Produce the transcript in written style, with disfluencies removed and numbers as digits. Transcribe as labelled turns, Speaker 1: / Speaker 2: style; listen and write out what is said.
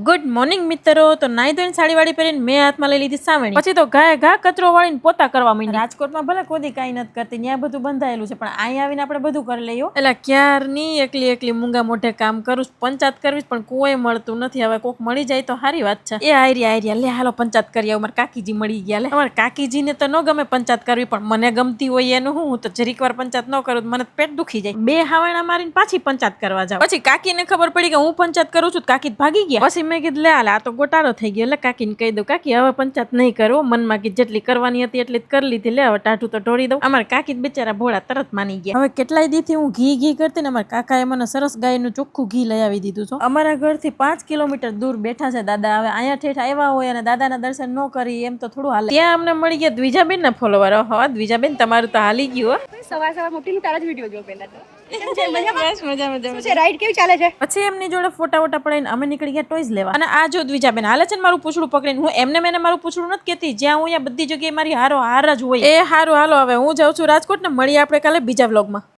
Speaker 1: Good morning મિત્રો. તો નાઈ ધોઈને સાડી વાળી પહેરીને મેં હાથમાં લઈ લીધી સાવણી. પછી તો ઘાય ઘા કચરો વાળીને પોતા કરવા માંડી. રાજકોટમાં ભલે કોઈ કાંઈ નથી કરતી, ત્યાં બધું બંધાયેલું છે, પણ અહીં આવીને આપણે બધું કરી લઈએ. એટલે ક્યારની એકલી મૂંગા મોઢે કામ કરું, પંચાયત કરવી પણ કોઈ મળતું નથી. હવે કોક મળી જાય તો સારી વાત છે. એ આયરિયા લે હાલો પંચાયત કરી આવ. મારા કાકીજી મળી ગયા. લે અમારા કાકીજીને તો ન ગમે પંચાયત કરવી, પણ મને ગમતી હોય એનું હું તો જરીક વાર પંચાયત ન કરું મને પેટ દુખી જાય. બે હાવણા મારીને પાછી પંચાયત કરવા જાવ. પછી કાકીને ખબર પડી કે હું પંચાયત કરું છું, કાકી ભાગી ગયા. પછી મેં કીધું લે હાલ આ તો ગોટાળો થઈ ગયો. એટલે કાકીને કહી દઉં, કાકી હવે પંચાયત નહીં કરો, મનમાં કે જેટલી કરવાની હતી એટલી જ કરી લીધી. લે હવે ટાઢું તો ઢોળી દઉં. અમારા કાકી બિચારા ભોળા તરત માની ગયા. હવે કેટલાય દીથી હું ઘી કરતી ને અમારા કાકાએ મને સરસ ગાયનું ચોખ્ખું ઘી લઈ આવી દીધું છે. અમારા ઘરથી 5 કિલોમીટર દૂર બેઠા છે દાદા. હવે અહીંયા ઠેઠ આવ્યા હોય અને દાદાના દર્શન ન કરી એમ તો થોડું હાલે. ત્યાં અમને મળી ગયા દ્વિજાબેન ના ફોલોવર. હા દ્વિજાબેન તમારું તો હાલી ગયું.
Speaker 2: સવાર મોટી તારા જ વિડીયો જો પહેલા તો
Speaker 1: પછી એમની જોડે ફોટા વોટા પડાઈને અમે નીકળી ગયા ટોયઝ લેવા. અને આ જો દ્વિજાબેન હાલે છે ને મારું પૂછડું પકડીને. હું એમને મેને મારું પૂછડું નથી કેતી, જ્યાં હું અહીંયા બધી જગ્યાએ મારી હારો હાર જ હોય. એ હારું હાલો હવે હું જાઉં છું રાજકોટ ને મળીએ આપણે કાલે બીજા વ્લોગમાં.